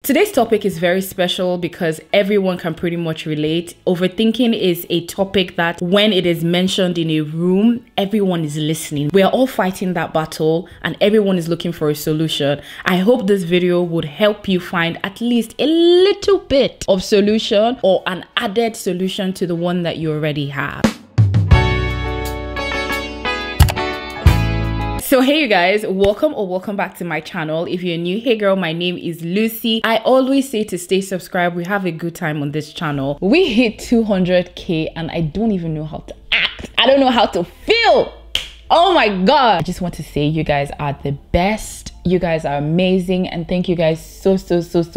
Today's topic is very special because everyone can pretty much relate. Overthinking is a topic that when it is mentioned in a room, everyone is listening. We are all fighting that battle and everyone is looking for a solution. I hope this video would help you find at least a little bit of solution or an added solution to the one that you already have. So hey you guys, welcome back to my channel. If you're new, hey girl, my name is Lucy. I always say to stay subscribed. We have a good time on this channel. We hit 200k and I don't even know how to act. I don't know how to feel. Oh my god. I just want to say you guys are the best. You guys are amazing, and thank you guys so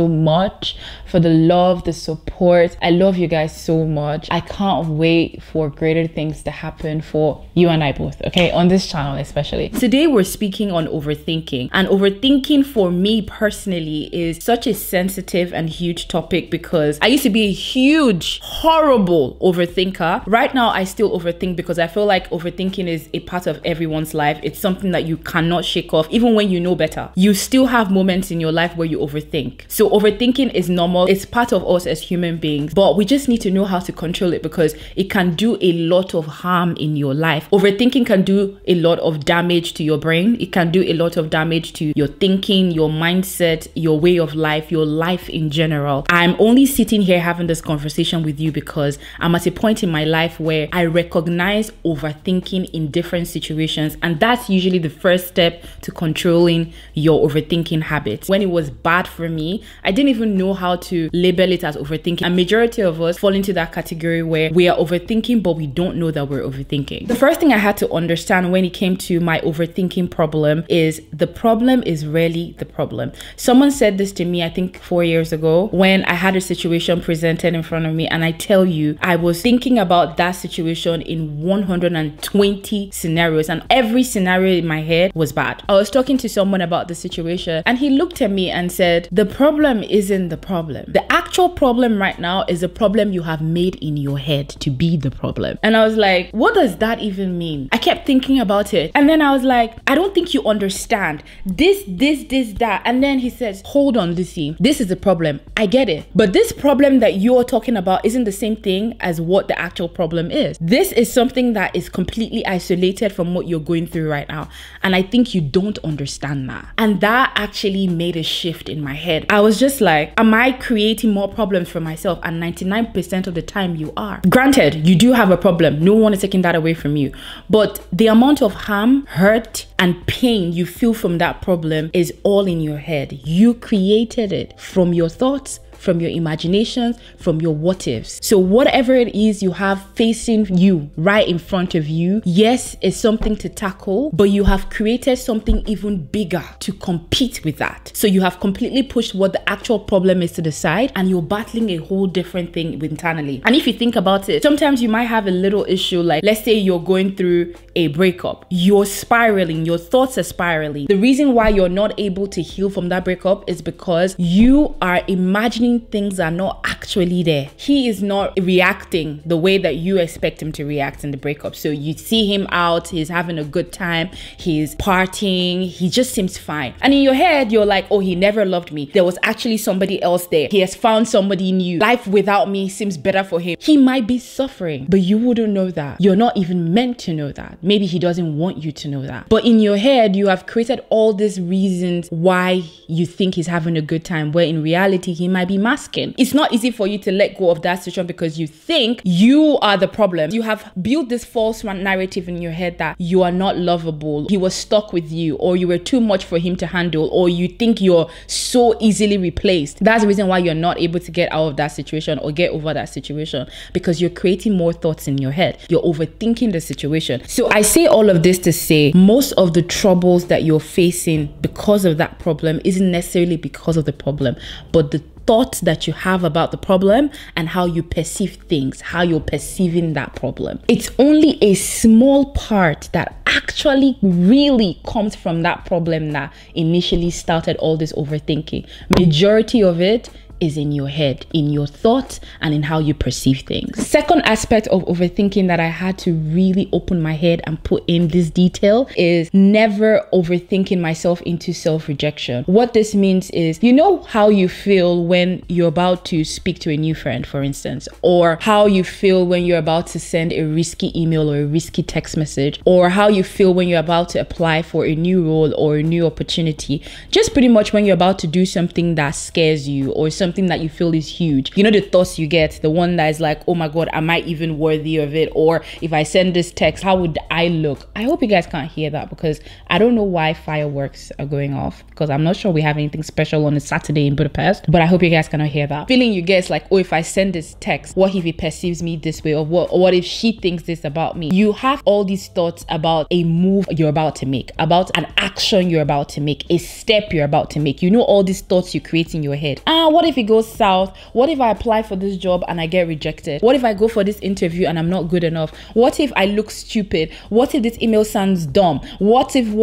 much for the love, the support. I love you guys so much. I can't wait for greater things to happen for you and I both, okay, on this channel especially. Today we're speaking on overthinking, and overthinking for me personally is such a sensitive and huge topic because I used to be a huge, horrible overthinker. Right now I still overthink because I feel like overthinking is a part of everyone's life. It's something that you cannot shake off even when you know better. You still have moments in your life where you overthink. So overthinking is normal. It's part of us as human beings, but we just need to know how to control it because it can do a lot of harm in your life. Overthinking can do a lot of damage to your brain. It can do a lot of damage to your thinking, your mindset, your way of life, your life in general. I'm only sitting here having this conversation with you because I'm at a point in my life where I recognize overthinking in different situations, and that's usually the first step to controlling your overthinking habits. When it was bad for me, I didn't even know how to label it as overthinking. A majority of us fall into that category where we are overthinking, but we don't know that we're overthinking. The first thing I had to understand when it came to my overthinking problem is the problem is really the problem. Someone said this to me, I think 4 years ago, when I had a situation presented in front of me, and I tell you, I was thinking about that situation in 120 scenarios, and every scenario in my head was bad. I was talking to someone about the situation and he looked at me and said, the problem isn't the problem. The actual problem right now is the problem you have made in your head to be the problem. And I was like, what does that even mean? I kept thinking about it, and then I was like, I don't think you understand this, that. And then he says, hold on, Lucy, this is the problem. I get it, but this problem that you're talking about isn't the same thing as what the actual problem is. This is something that is completely isolated from what you're going through right now, and I think you don't understand that. And that actually made a shift in my head. I was just like, am I creating more problems for myself? And 99% of the time you are. Granted, you do have a problem. No one is taking that away from you. But the amount of harm, hurt, and pain you feel from that problem is all in your head. You created it from your thoughts, from your imaginations, from your what ifs. So whatever it is you have facing you right in front of you, yes, it's something to tackle, but you have created something even bigger to compete with that. So you have completely pushed what the actual problem is to the side, and you're battling a whole different thing internally. And if you think about it, sometimes you might have a little issue, like let's say you're going through a breakup, you're spiraling, your thoughts are spiraling. The reason why you're not able to heal from that breakup is because you are imagining things are not actually there. He is not reacting the way that you expect him to react in the breakup. So you see him out, he's having a good time, he's partying, he just seems fine. And in your head, you're like, oh, he never loved me. There was actually somebody else there. He has found somebody new. Life without me seems better for him. He might be suffering, but you wouldn't know that. You're not even meant to know that. Maybe he doesn't want you to know that. But in your head, you have created all these reasons why you think he's having a good time, where in reality, he might be masking. It's not easy for you to let go of that situation because you think you are the problem. You have built this false narrative in your head that you are not lovable, he was stuck with you, or you were too much for him to handle, or you think you're so easily replaced. That's the reason why you're not able to get out of that situation or get over that situation, because you're creating more thoughts in your head. You're overthinking the situation. So I say all of this to say most of the troubles that you're facing because of that problem isn't necessarily because of the problem, but the thoughts that you have about the problem and how you perceive things, how you're perceiving that problem. It's only a small part that actually really comes from that problem that initially started all this overthinking. Majority of it is in your head, in your thoughts, and in how you perceive things. Second aspect of overthinking that I had to really open my head and put in this detail is never overthinking myself into self-rejection. What this means is, you know how you feel when you're about to speak to a new friend, for instance, or how you feel when you're about to send a risky email or a risky text message, or how you feel when you're about to apply for a new role or a new opportunity. Just pretty much when you're about to do something that scares you or something that you feel is huge. You know, the thoughts you get, the one that is like, oh my God, am I even worthy of it? Or if I send this text, how would I look? I hope you guys can't hear that, because I don't know why fireworks are going off, because I'm not sure we have anything special on a Saturday in Budapest, but I hope you guys cannot hear that. Feeling you get like, oh, if I send this text, what if he perceives me this way? Or what if she thinks this about me? You have all these thoughts about a move you're about to make, about an action you're about to make, a step you're about to make. You know, all these thoughts you create in your head. What if it goes south? What if I apply for this job and I get rejected? What if I go for this interview and I'm not good enough? What if I look stupid? What if this email sounds dumb? What if you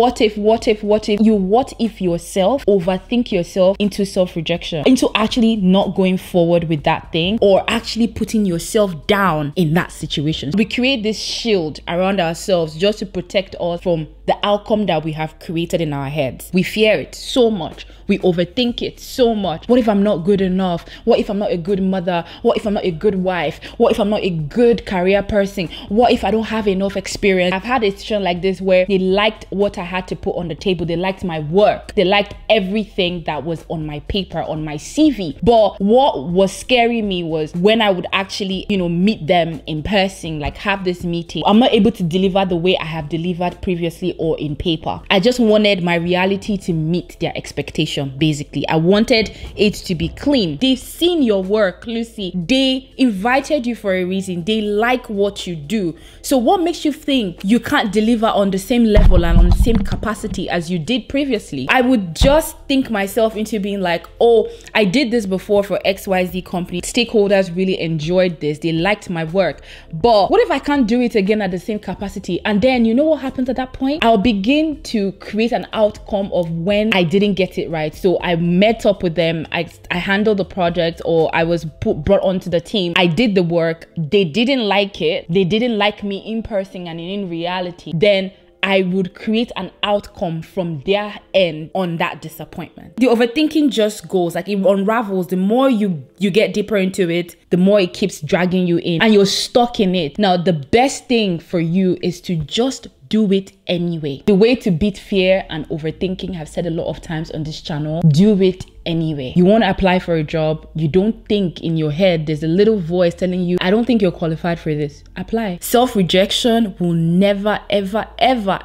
what if yourself, overthink yourself into self-rejection, into actually not going forward with that thing, or actually putting yourself down in that situation. We create this shield around ourselves just to protect us from the outcome that we have created in our heads. We fear it so much. We overthink it so much. What if I'm not good enough? What if I'm not a good mother? What if I'm not a good wife? What if I'm not a good career person? What if I don't have enough experience? I've had a situation like this where they liked what I had to put on the table. They liked my work. They liked everything that was on my paper, on my CV. But what was scaring me was when I would actually, meet them in person, like have this meeting, I'm not able to deliver the way I have delivered previously or in paper. I just wanted my reality to meet their expectation. Basically, I wanted it to be clean. They've seen your work, Lucy. They invited you for a reason. They like what you do. So what makes you think you can't deliver on the same level and on the same capacity as you did previously? I would just think myself into being like, oh, I did this before for XYZ company. Stakeholders really enjoyed this. They liked my work. But what if I can't do it again at the same capacity? And then you know what happens at that point? I'll begin to create an outcome of when I didn't get it right. So I met up with them, I handled the project, or I was brought onto the team. I did the work. They didn't like it. They didn't like me in person and in reality. Then I would create an outcome from their end on that disappointment. The overthinking just goes, like it unravels. The more you get deeper into it, the more it keeps dragging you in and you're stuck in it. Now, the best thing for you is to just do it anyway. The way to beat fear and overthinking, I've said a lot of times on this channel, do it anyway. You want to apply for a job, you don't think in your head, there's a little voice telling you, I don't think you're qualified for this. Apply. Self-rejection will never, ever, ever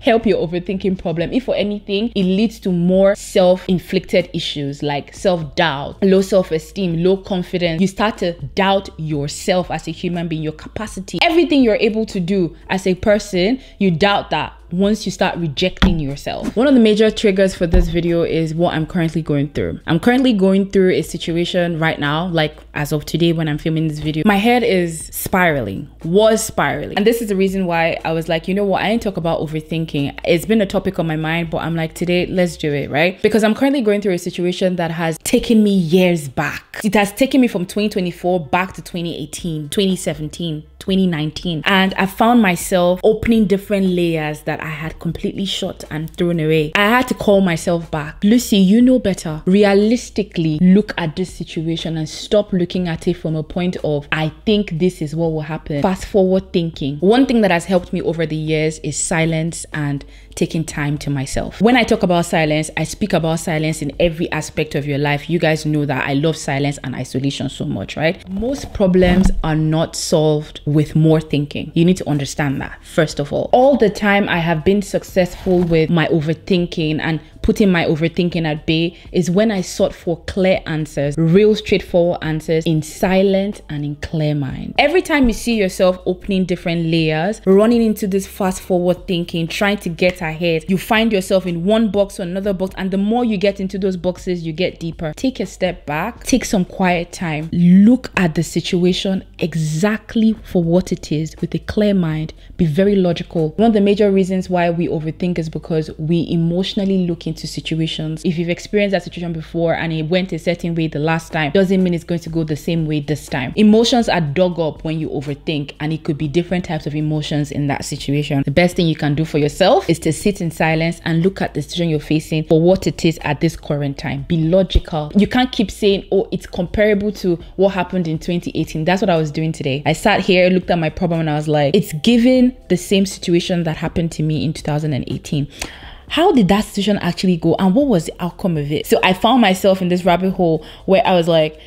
help your overthinking problem. If for anything, it leads to more self-inflicted issues like self-doubt, low self-esteem, low confidence. You start to doubt yourself as a human being, your capacity, everything you're able to do as a person. You doubt that once you start rejecting yourself. One of the major triggers for this video is what I'm currently going through. I'm currently going through a situation right now, like as of today when I'm filming this video. My head is spiraling, was spiraling. And this is the reason why I was like, you know what, I didn't talk about overthinking. It's been a topic on my mind, but I'm like, today, let's do it, right? Because I'm currently going through a situation that has taken me years back. It has taken me from 2024 back to 2018, 2017, 2019. And I found myself opening different layers that I had completely shut and thrown away. I had to call myself back. Lucy, you know better. Realistically, look at this situation and stop looking at it from a point of, I think this is what will happen. Fast forward thinking. One thing that has helped me over the years is silence and taking time to myself. When I talk about silence, I speak about silence in every aspect of your life. You guys know that I love silence and isolation so much, right? Most problems are not solved with more thinking. You need to understand that, first of all. All the time I have been successful with my overthinking and putting my overthinking at bay is when I sought for clear answers, real straightforward answers in silent and in clear mind. Every time you see yourself opening different layers, running into this fast forward thinking, trying to get ahead, you find yourself in one box or another box, and the more you get into those boxes, you get deeper. Take a step back, take some quiet time, look at the situation exactly for what it is with a clear mind, be very logical. One of the major reasons why we overthink is because we emotionally look into situations. If you've experienced that situation before and it went a certain way the last time, doesn't mean it's going to go the same way this time. Emotions are dug up when you overthink, and it could be different types of emotions in that situation. The best thing you can do for yourself is to sit in silence and look at the situation you're facing for what it is at this current time. Be logical. You can't keep saying, oh, it's comparable to what happened in 2018. That's what I was doing today. I sat here, looked at my problem, and I was like, it's given the same situation that happened to me in 2018. How did that situation actually go, and what was the outcome of it? So I found myself in this rabbit hole where I was like,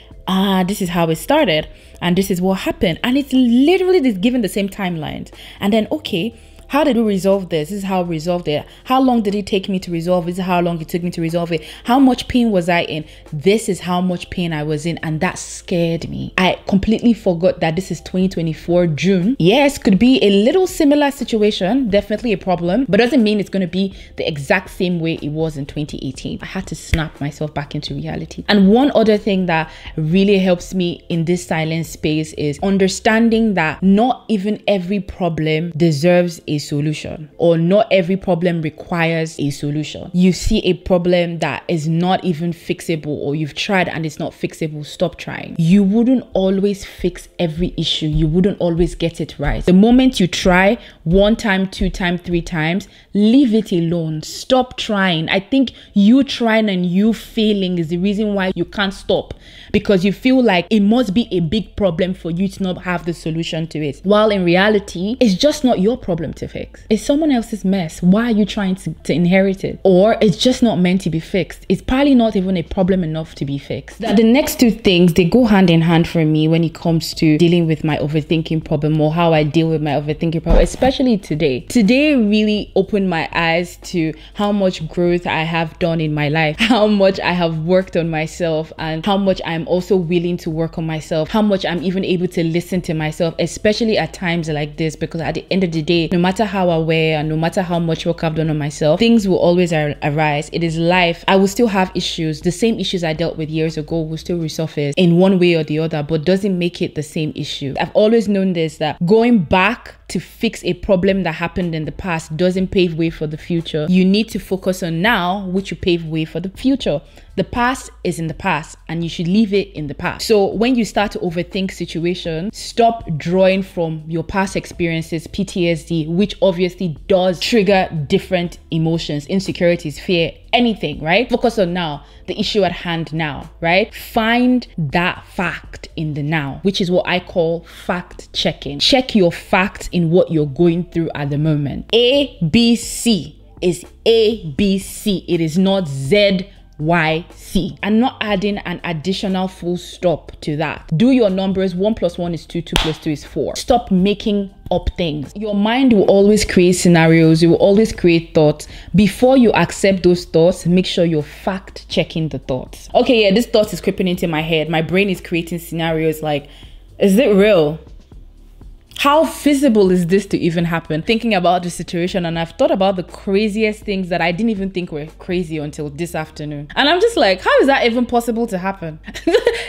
this is how it started and this is what happened, and it's literally just given the same timelines. And then, okay, how did we resolve this? This is how we resolved it. How long did it take me to resolve it? This is how long it took me to resolve it. How much pain was I in? This is how much pain I was in, and that scared me. I completely forgot that this is 2024 June. Yes, could be a little similar situation, definitely a problem, but doesn't mean it's going to be the exact same way it was in 2018. I had to snap myself back into reality. And one other thing that really helps me in this silent space is understanding that not even every problem deserves a solution, or not every problem requires a solution. You see a problem that is not even fixable, or you've tried and it's not fixable, stop trying. You wouldn't always fix every issue. You wouldn't always get it right. The moment you try 1 time, 2 times, 3 times, leave it alone. Stop trying. I think you trying and you failing is the reason why you can't stop, because you feel like it must be a big problem for you to not have the solution to it, while in reality it's just not your problem to fix. It's someone else's mess. Why are you trying to inherit it? Or it's just not meant to be fixed. It's probably not even a problem enough to be fixed. The next 2 things, they go hand in hand for me when it comes to dealing with my overthinking problem, or how I deal with my overthinking problem, especially today. Today really opened my eyes to how much growth I have done in my life, how much I have worked on myself, and how much I'm also willing to work on myself, how much I'm even able to listen to myself, especially at times like this, because at the end of the day, no matter how aware and no matter how much work I've done on myself, things will always arise. It is life. I will still have issues. The same issues I dealt with years ago will still resurface in one way or the other, but doesn't make it the same issue. I've always known this, that going back to fix a problem that happened in the past doesn't pave way for the future. You need to focus on now, which will pave way for the future. The past is in the past, and you should leave it in the past. So when you start to overthink situations, stop drawing from your past experiences, PTSD, which obviously does trigger different emotions, insecurities, fear, anything, right? Focus on now, the issue at hand now, right? Find that fact in the now, which is what I call fact checking. Check your facts in what you're going through at the moment. A, B, C is A, B, C. It is not Z, Y, C. I'm not adding an additional full stop to that. Do your numbers. 1 + 1 is 2, 2 + 2 is 4. Stop making up things. Your mind will always create scenarios. You will always create thoughts. Before you accept those thoughts, make sure you're fact checking the thoughts. Okay, yeah, this thought is creeping into my head. My brain is creating scenarios like, is it real? How feasible is this to even happen? Thinking about the situation, and I've thought about the craziest things that I didn't even think were crazy until this afternoon. And I'm just like, how is that even possible to happen?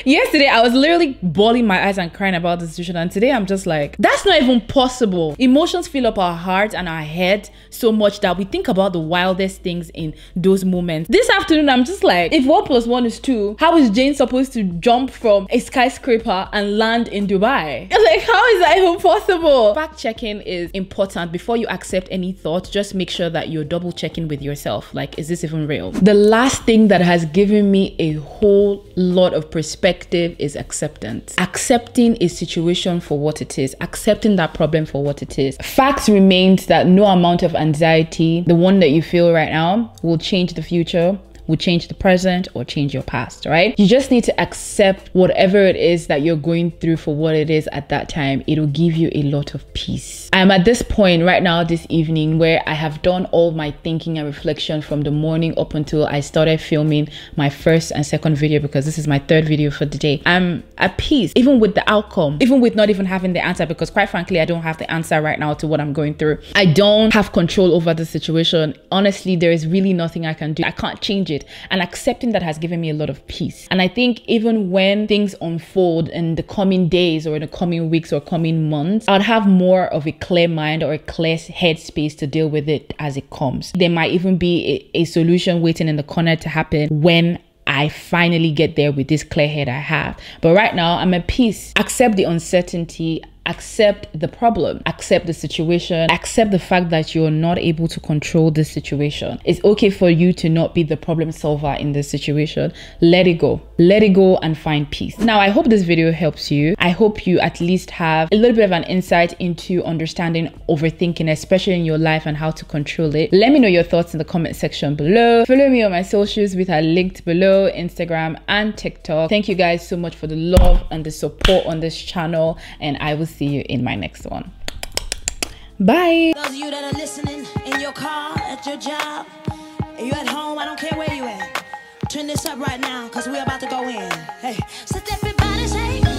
Yesterday, I was literally bawling my eyes and crying about the situation. And today, I'm just like, that's not even possible. Emotions fill up our heart and our head so much that we think about the wildest things in those moments. This afternoon, I'm just like, if 1 + 1 is 2, how is Jane supposed to jump from a skyscraper and land in Dubai? I'm like, how is that even possible? Fact checking is important. Before you accept any thought, just make sure that you're double checking with yourself. Like, is this even real? The last thing that has given me a whole lot of perspective is acceptance. Accepting a situation for what it is. Accepting that problem for what it is. Fact remains that no amount of anxiety, the one that you feel right now, will change the future, will change the present, or change your past, right? You just need to accept whatever it is that you're going through for what it is at that time. It'll give you a lot of peace. I'm at this point right now this evening where I have done all my thinking and reflection from the morning up until I started filming my first and second video, because this is my 3rd video for the day. I'm at peace, even with the outcome, even with not even having the answer, because quite frankly, I don't have the answer right now to what I'm going through. I don't have control over the situation. Honestly, there is really nothing I can do. I can't change it. it, and accepting that has given me a lot of peace. And I think even when things unfold in the coming days or in the coming weeks or coming months, I'd have more of a clear mind or a clear headspace to deal with it as it comes. There might even be a solution waiting in the corner to happen when I finally get there with this clear head I have. But right now, I'm at peace. Accept the uncertainty. Accept the problem, accept the situation, accept the fact that you're not able to control the situation. It's okay for you to not be the problem solver in this situation. Let it go and find peace. Now, I hope this video helps you. I hope you at least have a little bit of an insight into understanding overthinking, especially in your life, and how to control it. Let me know your thoughts in the comment section below. Follow me on my socials, which are linked below, Instagram and TikTok. Thank you guys so much for the love and the support on this channel, and I will see you in my next one. Bye. Those of you that are listening in your car, at your job, you at home, I don't care where you at. Turn this up right now, because we're about to go in. Hey, so everybody say